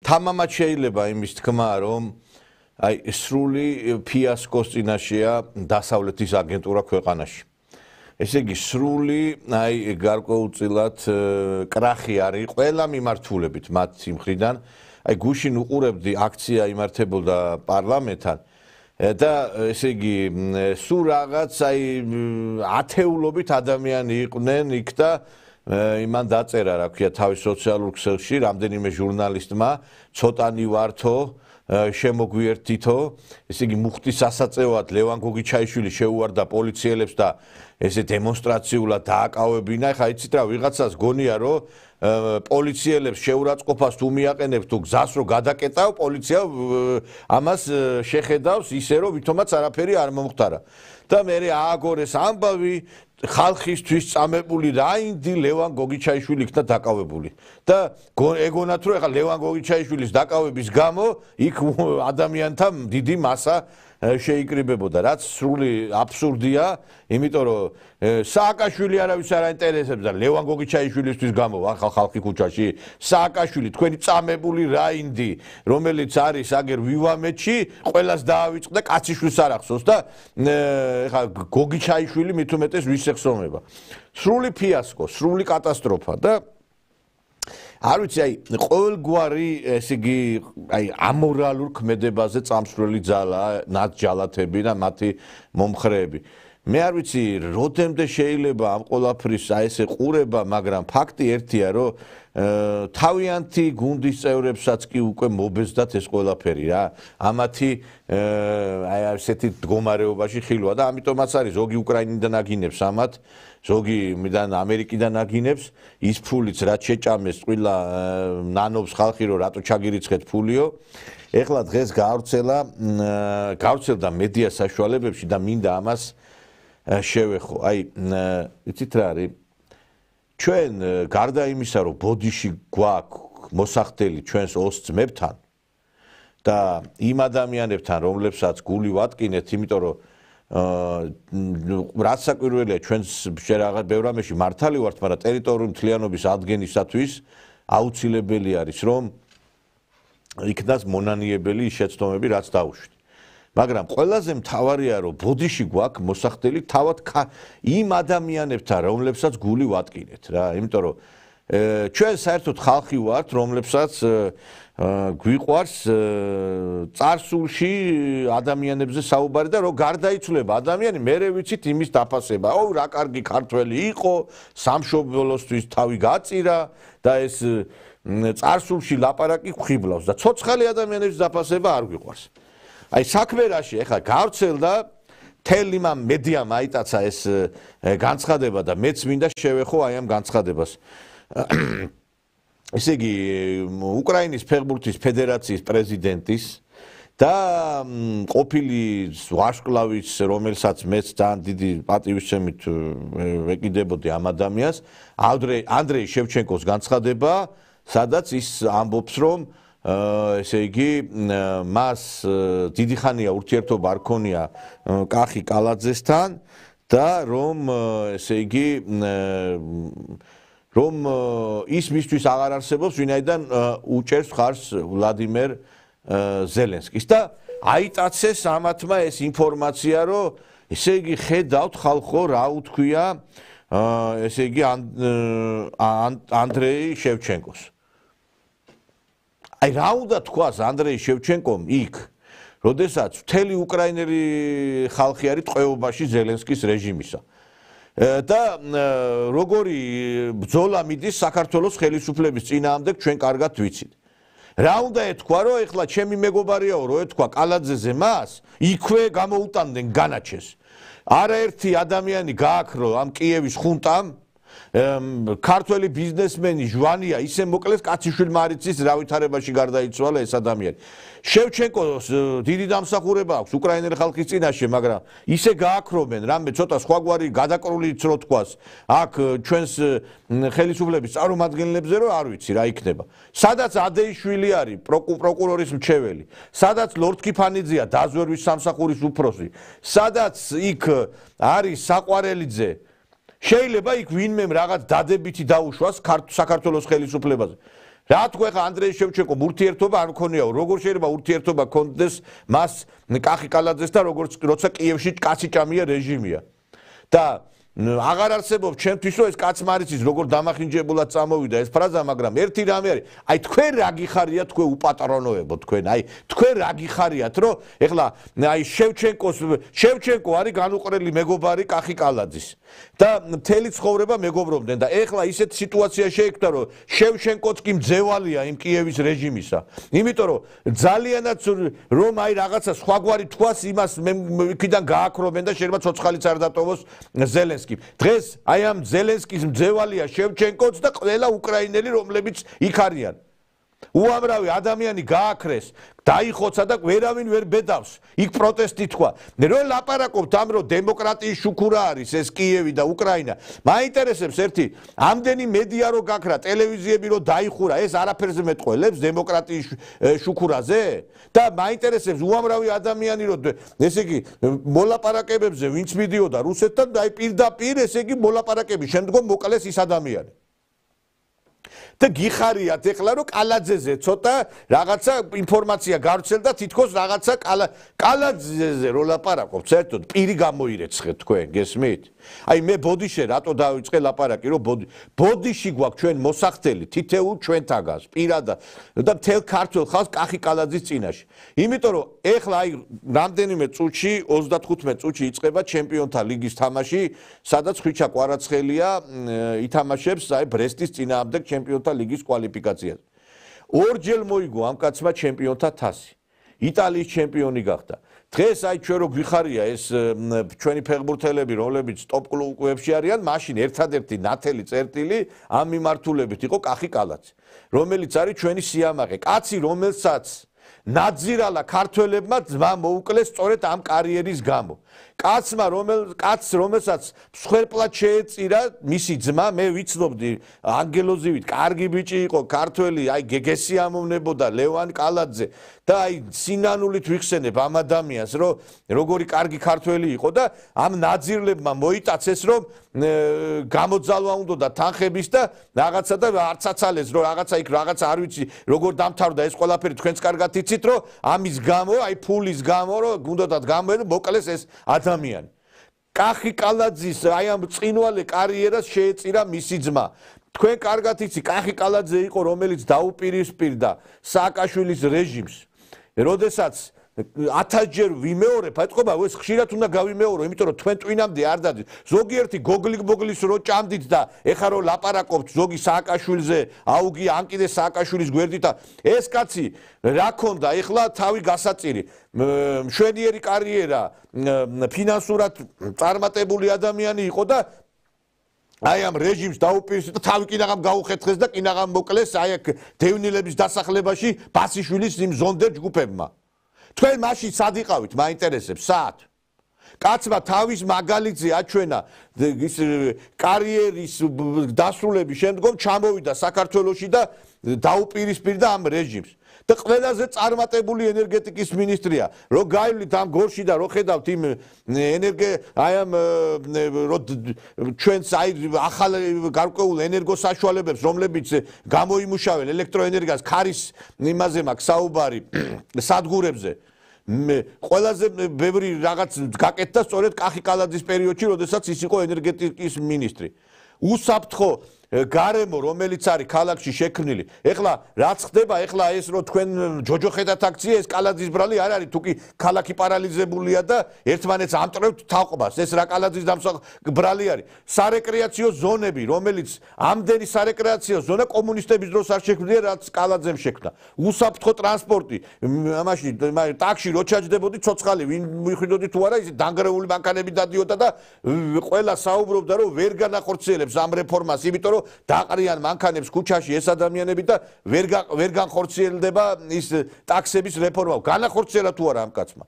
თამამად შეიძლება იმის თქმა, რომ აი სრული ფიასკოს წინაშეა დასავლეთის აგენტურა ქვეყანაში. ესე იგი სრული აი გარკვეულწილად კრახი არის ყველა მიმართულებით მათი მხრიდან. აი გუშინ უყურებდი აქცია იმართებოდა პარლამენტთან და ესე იგი სულ რაღაც აი ათეულობით ადამიანი იყვნენ იქ და იმან დაწერა რა ქვია თავის სოციალურ ქსელში რამდენიმე ჟურნალისტმა ცოტანი ვართო შემოგვიერთითო ესე იგი მუხტის სასაწევად ლევან გოგიჩაიშვილი შეუვარდა პოლიციელებს და ესე დემონსტრაციულად დააკავებინა ხა იცით რა ვიღაცას გონია რომ პოლიციელებს შეურაცხყოფას თუ მიაყენებს თუ გზას რო გადაკეტავ პოლიცია ამას შეხედავს ისე რომ ვითომაც არაფერი არ მომხდარა და მე ააგორეს ამბავი ხალხისთვის წამებული რაინდი ლევან გოგიჩაიშვილი იქნა დაკავებული და ეგონათ რომ ეხლა ლევან გოგიჩაიშვილის დაკავების გამო იქ ადამიანთა დიდი მასა შეიკრიბებოდა რაც სრული აბსურდია იმიტომ რომ სააკაშვილი არავის არ აინტერესებს და ლევან გოგიჩაიშვილისთვის გამო ახალ ხალხი ქუჩაში სააკაშვილი თქვენი წამებული რაინდი რომელიც არის აგერ ვივამეთში ყველას დაავიწყდა კაციშვილს არ ახსოვს და ეხლა გოგიჩაიშვილი მით უმეტეს ვის ეხსოვნება სრული ფიასკო სრული კატასტროფა და არ ვიცი აი ყოველგვარი ესე იგი აი ამორალურ ქმედებაზე წამსვლელი ძალა ნათჯალათები და მათი მომხრეები მე არ ვიცი როდემდე შეიძლება ამ ყველაფრის აი ესე ყურება მაგრამ ფაქტი ერთია რომ თავიანთი გუნდის წევრებსაც კი უკვე მობეზდათ ეს ყველაფერი რა ამათი აი ასეთი მდგომარეობაში ხილვა და ამიტომაც არის ზოგი უკრაინიდან აგინებს ამათ ზოგი მიდან ამერიკიდან აგინებს ის ფულიც რაც შეჭამეს ყველა ნანობს ხალხი რომ რატო ჩაგირიცხეთ ფულიო ეხლა დღეს გავრცელდა მედია საშუალებებში და მინდა ამას შევეხო აი იცით რა არის ჩვენ გარდა იმისა რომ ბოდიში გვაქვს მოსახდელი ჩვენს 20 ძმებთან და იმ ადამიანებთან რომლებსაც გული ვატკინეთ იმიტომ რომ რაც საკვირველია ჩვენს რაღაც ბევრ რამეში მართალი ვართ მაგრამ ტერიტორიული მთლიანობის ადგენისათვის აუცილებელი არის რომ იქნას მონანიებელი შეცდომები რაც დაუშვით მაგრამ ყველაზე მთავარია რომ ბოდიში გვაქვს მოსახდელი თავად იმ ადამიანებთან რომლებსაც გული ვატკინეთ რა იმიტომ რომ ჩვენ საერთოდ ხალხი ვართ რომლებსაც გვიყვარს წარსულში ადამიანებზე საუბარი და რომ გარდაიცვლება ადამიანი მერე ვიცით იმის დაფასება ო რა კარგი ქართველი იყო სამშობლოსთვის თავი გაწირა და ეს წარსულში ლაპარაკი ხიბლავს და ცოცხალი ადამიანების დაფასება არ გვიყვარს აი საქმე რაში ეხლა გავრცელდა თელ იმამ მედიამ აიტაცა ეს განცხადება და მეც მინდა შევეხო აი ამ განცხადებას ესე იგი უკრაინის ფეხბურთის ფედერაციის პრეზიდენტის და ყოფილი ვარსკვლავის რომელსაც მეც ძალიან დიდი პატივისცემით ვეკიდებოდი ამ ადამიანს ანდრეი შევჩენკოს განცხადება სადაც ის ამბობს რომ ესე იგი მას დიდი ხანია ურთიერთობა არ ქონია კახი კალაძესთან და რომ ესე იგი რომ ის მისთვის აღარ არსებობს ვინაიდან უჭერს ხარს ვლადიმერ ზელენსკის და აიტაცეს ამათმა ეს ინფორმაცია რომ ესე იგი ხედავთ ხალხო რა უთქვია ესე იგი ანდრეი შევჩენკოს აი რა უნდა თქვას ანდრეი შევჩენკომ იქ როდესაც მთელი უკრაინელი ხალხი არის ტყვეობაში ზელენსკის რეჟიმისა და როგორი ბრძოლა მიდის საქართველოს ხელისუფლების წინააღმდეგ ჩვენ კარგად ვიცით. რა უნდა ეთქვა რომ ეხლა ჩემი მეგობარიაო რომ ეთქვა კალაძეზე მას იქვე გამოუტანდნენ განაჩეს. არაერთი ადამიანი გააქრო ამ კიევის ხუნტამ ქართველი ბიზნესმენი ჟვანია ისე მოკლეს კაციშვილმა არ იცის რა ვითარებაში გარდაიცვალა ეს ადამიანი. შევჩენკოს დიდი დამსახურება აქვს უკრაინელი ხალხის წინაშე, მაგრამ ისე გააქრობენ რამე ცოტა სხვაგვარი გადაკრულიც რო თქვას აქ ჩვენს ხელისუფლების წარმომადგენლებზე რომ არ ვიცი რა იქნება. სადაც ადეიშვილი არის პროკურორის მრჩეველი, სადაც ლორდ კიფანიძეა დაზვერვის სამსახურის უფროსი, სადაც იქ არის საყვარელიძე შეიძლება იქ ვინმე რაღაც დადებითი დაუშვას საქართველოს ხელისუფლებაზე. რა თქვა ხა ანდრეი შევჩენკომ ურთიერთობა არ მქონიაო როგორ შეიძლება ურთიერთობა ქონდეს მას კახი კალაძეს და როცა კიევში კაცი ჭამია რეჟიმია და აღარ არსებობს ჩემთვის რომ ეს კაც მარიცის როგორ დამახინჯებულად წამოვიდა ეს ფრაზა მაგრამ ერთი რამე არის აი თქვენ რა გიხარია თქვენ უპატრონოებო თქვენ აი თქვენ რა გიხარიათ რომ ეხლა აი შევჩენკო არის განუყრელი მეგობარი კახი კალაძის და მთელი ცხოვრება მეგობრობდნენ და ეხლა ისეთ სიტუაცია შეექმნა რომ შევჩენკოც კი მძევალია იმ კიევის რეჟიმისა იმიტომ რომ ძალიანაც რომ აი რაღაცა სხვაგვარი თქواس იმას იქიდან გააქრობენ და შეიძლება ცოცხალიც არ დატოვოს ზელენსკი დღეს აი ამ ზელენსკის მძევალია შევჩენკოც და ყველა უკრაინელი რომლებიც იქ არიან უამრავი ადამიანი გააქრეს დაიხოცა და ვერავინ ვერ ბედავს იქ პროტესტი თქვა რო ლაპარაკობთ ამ რომ დემოკრატიის შუქურა არის ეს კიევი და უკრაინა მაინტერესებს ერთი ამდენი მედია რო გაქრა ტელევიზიები რო დაიხურა ეს არაფერზე მეტყველებს დემოკრატიის შუქურაზე და მაინტერესებს უამრავი ადამიანი რო ესე იგი მოლაპარაკებებზე ვინც მიდიოდა რუსეთთან აი პირდაპირ ესე იგი მოლაპარაკების შემდგომ მოკლეს ის ადამიანი და გიხარიათ ეხლა რომ კალაძეზე ცოტა რაღაცა ინფორმაცია გავრცელდა თითქოს რაღაცა კალაძეზე რო ლაპარაკობთ საერთოდ პირი გამოირეცხეთ თქვენ გესმით აი მე ბოდიშე რატო დავიწყე ლაპარაკი რომ ბოდიში გვაქვს ჩვენ მოსახდელი თითეულ ჩვენთაგანს პირადად და მთელ ქართულ ხალხს კახი კალაძის წინაშე იმიტომ რომ ეხლა აი რამდენიმე წუთში 35 წუთში იწყება ჩემპიონთა ლიგის თამაში სადაც ხვიჩა კვარაცხელია ითამაშებს აი ბრესტის წინააღმდეგ ჩემპიონთა ლიგის კვალიფიკაციაზე. ორჯერ მოიგო ამ კაცმა ჩემპიონთა თასი. იტალიის ჩემპიონი გახდა. დღეს აი ჩვენ რო გვიხარია ეს ჩვენი ფეხბურთელები რომლებიც ტოპ კლუბებში არიან, მაშინ ერთადერთი ნათელი წერტილი ამ მიმართულებით იყო კახი კალაძე, რომელიც არის ჩვენი სიამაყე. კაცი რომელსაც ნაძირალა ქართველებმა ძმა მოუკლეს სწორედ ამ კარიერის გამო. კაცმა რომელსაც მსხვერპლად შეეწირა მისი ძმა მე ვიცნობდი ანგელოზივით კარგი ბიჭი იყო ქართველი აი გეგესი ამოვნებოდა ლევან კალაძე და აი სინანულით ვიხსენებ ამ ადამიანს რომ როგორი კარგი ქართველი იყო და ამ ნაძირლებმა მოიტაცეს რომ გამოძალვა უნდა თანხების და რაღაცა და არც აცალეს რომ რაღაცა იქ რაღაცა არ ვიცი როგორ დამთავრდა ეს ყველაფერი თქვენც კარგად იცით რომ ამის გამო აი ფულის გამო რომ გუნდოდათ გამოედა მოკლეს ეს ადამიანი. კახი კალაძის აი ამ წინვალე კარიერას შეეწირა მისი ძმა. თქვენ კარგად იცით კახი კალაძე იყო რომელიც დაუპირისპირდა სააკაშვილის რეჟიმს. როდესაც 1000-ჯერ ვიმეორებ, ეთყობა ეს ხშირად უნდა გავიმეორო, იმიტომ რომ თქვენ ტვინამდე არ დადით. ზოგიერთი გოგლის რო ჭამდით და ეხა რო ლაპარაკობთ ზოგი სააკაშვილზე, აუგი ან კიდე სააკაშვილის გვერდით და ეს კაცი რა ქონდა ეხლა თავი გასაწირი. მშვენიერი კარიერა, ფინანსურად წარმატებული ადამიანი იყო და აი ამ რეჟიმს დაუპირისპირდა და თავი კინაღამ გაუხეთხეს და კინაღამ მოკლეს აი აქ დევნილების დასახლებაში ბასიშვილის იმ ზონდერ ჯგუფებმა. თქვენ მაშინ სად იყავით მაინტერესებს სად კაცმა თავის მაგალითზე აჩვენა ის კარიერის დასრულების შემდგომ ჩამოვიდა საქართველოში და დაუპირისპირდა ამ რეჟიმს და ყველაზე წარმატებული ენერგეტიკის მინისტრია რო გაივლით ამ გორში და რო ხედავთ იმ აი ამ რო ჩვენს აი ახალ გარკვეულ ენერგოსაშუალებებს რომლებიც გამოიმუშავენ ელექტროენერგიას ქარის იმაზე მაქვს საუბარი სადგურებზე ყველაზე ბევრი რაღაც გაკეთდა სწორედ კახი კალაძის პერიოდში როდესაც ის იყო ენერგეტიკის მინისტრი უსაფრთხო გარემო რომელიც არის ქალაქში შექმნილი ეხლა რაც ხდება ეხლა ეს რო თქვენ ჯოჯოხედათ აქცია ეს კალაძის ბრალი არ არის თუკი ქალაქი პარალიზებულია და ერთმანეთს ამტრევთ თაყვას ეს რა კალაძის ბრალი არის სარეკრეაციო ზონები რომელიც ამდენი სარეკრეაციო ზონა კომუნისტების დროს არ შექმნია რაც კალაძემ შექმნა უსაფრთხო ტრანსპორტი ამაში ტაქსი რო ჩაჯდებოდი ცოცხალი ვინ მიხვიდოდი თუ არა ის დანგრეული მანქანები დადიოდა და ყველა საუბრობდა რომ ვერ განახორციელებს ამ რეფორმას იმიტომ დაყრიან მანქანებს ქუჩაში ეს ადამიანები და ვერ განხორციელდება ის ტაქსების რეფორმა. განახორციელა თუ არა ამ კაცმა.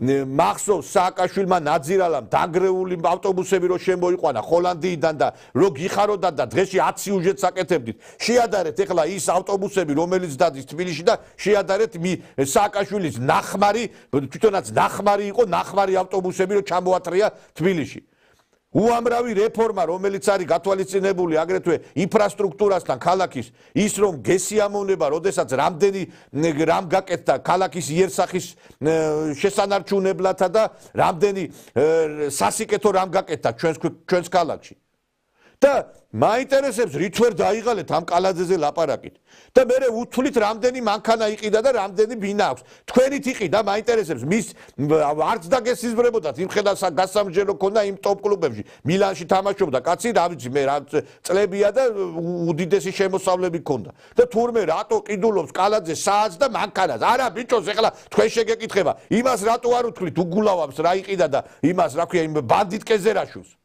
მახსოვს სააკაშვილმა ნაძირალამ დაგრეული ავტობუსები რო შემოიყვანა ჰოლანდიიდან და რო გიხაროდა და დღეში 10 სიუჟეტს აკეთებდით. შეადარეთ ეხლა ის ავტობუსები რომელიც დადის თბილისში და შეადარეთ სააკაშვილის ნახმარი თვითონაც ნახმარი იყო ნახმარი ავტობუსები რო ჩამოათრია თბილისში. უამრავი რეფორმა, რომელიც არის გათვალისწინებული აგრეთვე ინფრასტრუქტურასთან ქალაქის, ის რომ გესიამოვნება, როდესაც რამ გაკეთდა ქალაქის იერსახის შესანარჩუნებლათა და რამდენი სასიკეთო რამ გაკეთდა ჩვენს ქალაქში. და მაინტერესებს რით ვერ დაიღალეთ ამ კალაძეზე ლაპარაკით და მე უთვლით რამდენი მანქანა იყიდა და რამდენი ბინა აქვს თქვენით იყიდა მაინტერესებს მის არც დაგესიზმრებოდათ იმ ხედავს გასამჯერო ქონდა იმ ტოპ კლუბებში მილანში თამაშობდა კაცი რა ვიცი მე რა წლებია და უდიდესი შემოსავლები ქონდა და თურმე რატო ყიდულობს კალაძე საათს და მანქანას არა ბიჭოს ეხლა თქვენ შეგეკითხება იმას რატო არ უთვლით უგულავავს რა იყიდა და იმას რა ქვია იმ ბანდიტ კეზერაშვილს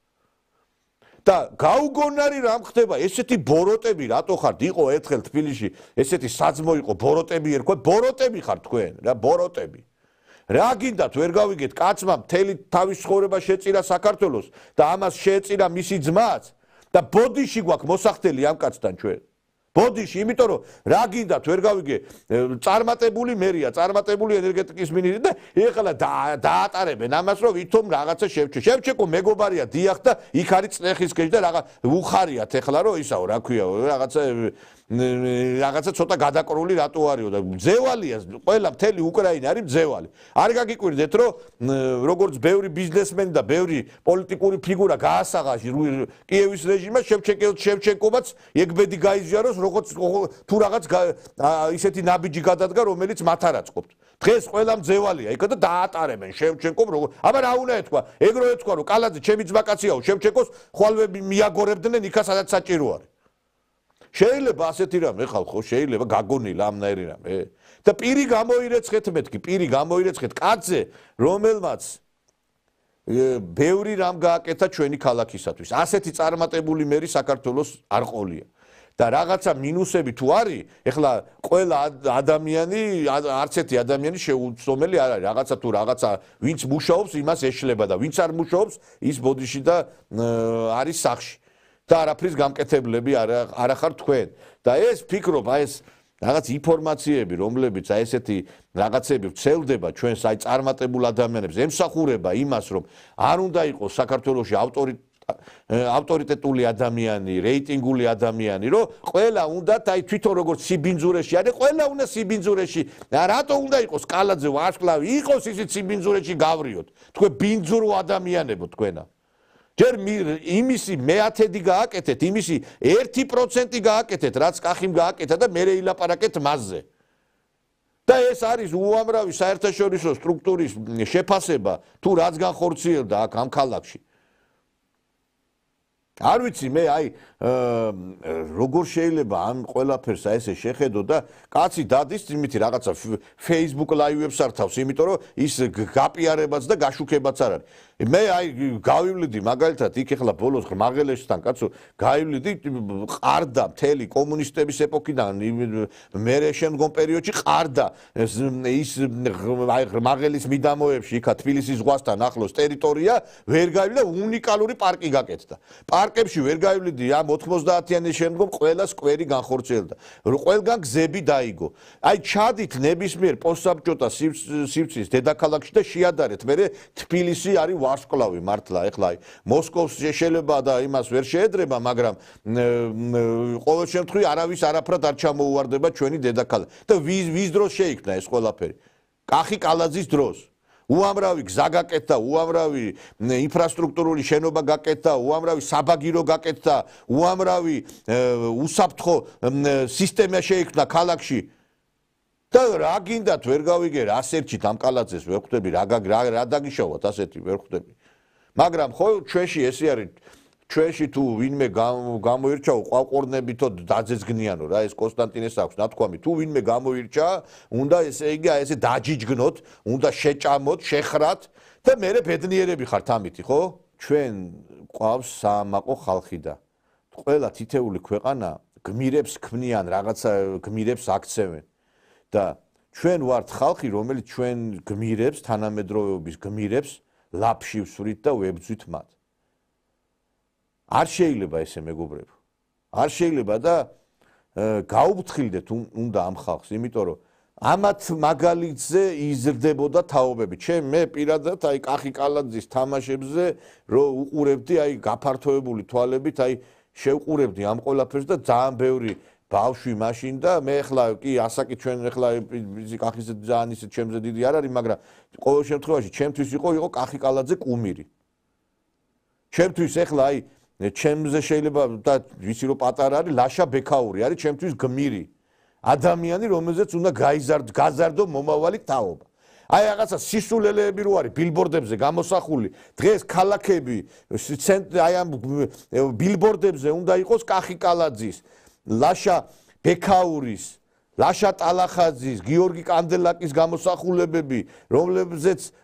და გაუგონარი რამ ხდება ესეთი ბოროტები რატო ხართ იყო ერთხელ თბილისში ესეთი საძმო იყო ბოროტები ერქვა ბოროტები ხართ თქვენ რა ბოროტები რა გინდათ ვერ გავიგეთ კაცმა მთელი თავის ცხოვრება შეწირა საქართველოს და ამას შეეწირა მისი ძმაც და ბოდიში გვაქვს მოსახდელი ამ კაცთან ჩვენ ბოდიში იმიტომ რომ რა გინდათ ვერ გავიგე წარმატებული მერია წარმატებული ენერგეტიკის მინისტრი და ეხლა დაატარებენ ამას რომ ვითომ რაღაცა შევჩეკო მეგობარია დიახ და იქ არის წნეხის კეჭი და რაღაც უხარიათ ეხლა რომ ისაო რა ქვია რაღაცა ცოტა გადაკრული რატო არისო და ძევალია ყველა მთელი უკრაინა არის ძევალი არ გაგიკვირდეთ რომ როგორც ბევრი ბიზნესმენი და ბევრი პოლიტიკური ფიგურა გაასაღა კიევის რეჟიმმა შევჩენკოვაც ეგბედი გაიზიაროს როგორც თუ რაღაც ისეთი ნაბიჯი გადადგა რომელიც მათ არ აწყობთ დღეს ყველა მძევალია იქა და დაატარებენ შევჩენკომ როგორ აბა რა უნდა ეთქვა ეგრო ეთქვა რომ კალაძე ჩემი ძმაკაციაო შევჩენკოს ხვალვები მიაგორებდნენ იქა სადაც საჭირო არის შეიძლება ასეთი რამე ხალხო შეიძლება გაგონილა ამნაირი რამე და პირი გამოირეცხეთ მეთქი პირი გამოირეცხეთ კაცზე რომელმაც ბევრი რამ გააკეთა ჩვენი ქალაქისათვის ასეთი წარმატებული მერი საქართველოს არ ყოლია და რაღაცა მინუსები თუ არის ეხლა ყველა ადამიანი არც ერთი ადამიანი შეუცდომელი არ არის რაღაცა თუ რაღაცა ვინც მუშაობს იმას ეშლება და ვინც არ მუშაობს ის ბოდიში და არის სახში და არაფრის გამკეთებლები არ ახარ თქვენ და ეს ფიქრობ აი ეს რაღაც ინფორმაციები რომლებიც აი ესეთი რაღაცები ვრცელდება ჩვენს აი წარმატებულ ადამიანებს ემსახურება იმას რომ არ უნდა იყოს საქართველოში ავტორიტეტული ადამიანი რეიტინგული ადამიანი რომ ყველა უნდა აი თვითონ როგორც სიბინძურეში არის ყველა უნდა სიბინძურეში რატო უნდა იყოს კალაძე ვარსკვლავი იყოს ისიც სიბინძურეში გავრიოთ თქვენ ბინძურო ადამიანებო თქვენა ჯერ იმისი მეათედი გააკეთეთ, იმისი 1% გააკეთეთ, რაც კახიმ გააკეთა და მერე ილაპარაკეთ მასზე. და ეს არის უამრავი საერთაშორისო სტრუქტურის შეფასება, თუ რაც განხორციელდა აქ ამ ქალაქში. არ ვიცი მე აი როგორ შეიძლება ამ ყველაფერს აი ესე შეხედო და კაცი დადის იმითი რაღაცა Facebook live-ებს ართავს, იმიტომ რომ ის გაპიარებაც და გაშუქებაც არ არის. მე აი გავივლიდი მაგალითად იქ ეხლა ბოლოს ღმაღელესთან კაცო გავივლიდი ყარდა მთელი კომუნისტების ეპოქიდან მერე შემდგომ პერიოდში ყარდა ის აი ღმაღელის მიდამოებში იქა თბილისის ზღვასთან ახლოს ტერიტორია ვერ გავივლიდი და უნიკალური პარკი გაკეთდა. პარკებში ვერ გავივლიდი ამ 90-იანის შემდგომ ყველა სკვერი განხორციელდა. ყველგან გზები დაიგო. აი ჩადით ნებისმიერ პოსტსაბჭოთა სივრცის დედაქალაქში და შეადარეთ მე თბილისი არის ვარსკვლავი მართლა ეხლა მოსკოვს შეიძლება და იმას ვერ შეედრება მაგრამ ყოველ შემთხვევაში არავის არაფრად არ ჩამოუვარდება ჩვენი დედაქალაქი და ვის დროს შეიქმნა ეს ყველაფერი კახი კალაძის დროს უამრავი გზა გაკეთდა უამრავი ინფრასტრუქტურული შენობა გაკეთდა უამრავი საბაგირო გაკეთდა უამრავი უსაფრთხო სისტემა შეიქმნა ქალაქში და რა გინდათ ვერ გავიგე რა სერჩით ამ კალაძეს ვერ ხვდები რა დაგიშოვოთ ასეთი ვერ ხვდები მაგრამ ხო ჩვენში ესე არის ჩვენში თუ ვინმე გამოირჩაო ყვავყორნებითო დაძეძგნიანო რა ეს კონსტანტინეს აქვს ნათქვამი თუ ვინმე გამოირჩა უნდა ესე იგი ესე დაჯიჯგნოთ უნდა შეჭამოთ შეხრათ და მერე ბედნიერები ხართ ამითი ხო ჩვენ ყავს საამაყო ხალხი და ყველა თითეული ქვეყანა გმირებს ქმნიან რაღაცა გმირებს აქცევენ და ჩვენ ვართ ხალხი რომელიც ჩვენ გმირებს თანამედროვეობის გმირებს ლაფში ვსვრით და ვებძვით მათ არ შეიძლება ესე მეგობრებო არ შეიძლება და გაუფრთხილდეთ უნდა ამ ხალხს იმიტომ რომ ამათ მაგალითზე იზრდებოდა თაობები. მე პირადად აი კახი კალაძის თამაშებზე რო უყურებდი აი გაფართოებული თვალებით, აი შევყურებდი ამ ყველაფერს და ძალიან ბევრი ბავშვი მაშინ და მე ახლა კი ასაკი ჩვენ ახლა კახის ძალიან ისე ჩემზე დიდი არ არის, მაგრამ ყოველ შემთხვევაში ჩემთვის იყო კახი კალაძე კუმირი. ჩემთვის ახლა აი ჩემზე შეიძლება და ვიცი რომ პატარა არის ლაშა ბექაური არის ჩემთვის გმირი. ადამიანი რომელზეც უნდა გაზარდო მომავალი თაობა. აი რაღაცა სისულელეები რო არის ბილბორდებზე გამოსახული დღეს ქალაქები აი ამ ბილბორდებზე უნდა იყოს კახი კალაძის ლაშა ბექაურის ლაშა ტალახაძის გიორგი კანდელაკის გამოსახულებები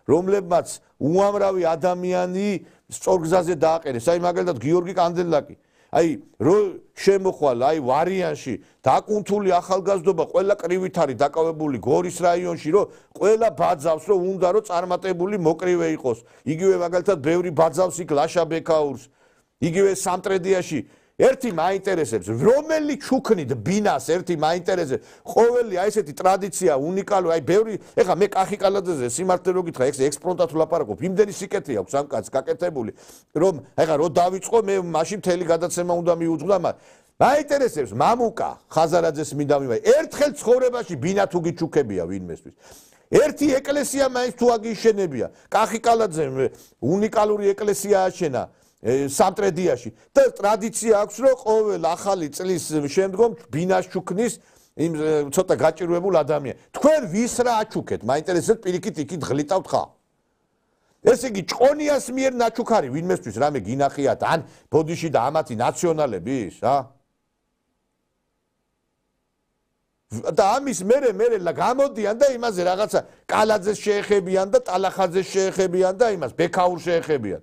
რომლებმაც უამრავი ადამიანი სწორგზაზე დააყენეს აი მაგალითად გიორგი კანდელაკი აი რო შემოხვალ აი ვარიანში დაკუნთული ახალგაზრდობა ყველა კრივით არის დაკავებული გორის რაიონში რომ ყველა ბაძავს რომ უნდა რომ წარმატებული მოკრივე იყოს იგივე მაგალითად ბევრი ბაძავს იქ ლაშა ბექაურს იგივე სამტრედიაში ერთი მაინტერესებს რომელი ჩუქნით ბინას ერთი მაინტერესებს ყოველი აი ესეთი ტრადიცია უნიკალური აი ბევრი ეხა მე კახი კალაძეზე სიმართლე რო გითხრა ექსპრონტად ვლაპარაკობ იმდენი სიკეთე აქვს ამ კაცს გაკეთებული რომ ეხა რო დავიწყო მე მაშინ მთელი გადაცემა უნდა მიუძღვა მაინტერესებს მამუკა ხაზარაძეს მინდა მივაი ერთხელ ცხოვრებაში ბინა თუ გიჩუქებია ვინმესთვის ერთი ეკლესია მაინც თუ აგიშენებია კახი კალაძემ უნიკალური ეკლესია აშენა სამტრედიაში და ტრადიცია აქვს რომ ყოველ ახალი წლის შემდგომ ბინას ჩუქნის იმ ცოტა გაჭირვებულ ადამიანს თქვენ ვის რა აჩუქეთ მაინტერესებს პირიქით იქით ღლიტავთ ხა ესე იგი ჭყონიას მიერ ნაჩუქარი ვინმესთვის რამე გინახიათ ან ბოდიში და ამათი ნაციონალების და ამის მერე გამოდიან და იმაზე რაღაცა კალაძეს შეეხებიან და ტალახაძეს შეეხებიან და იმას ბექაურს შეეხებიან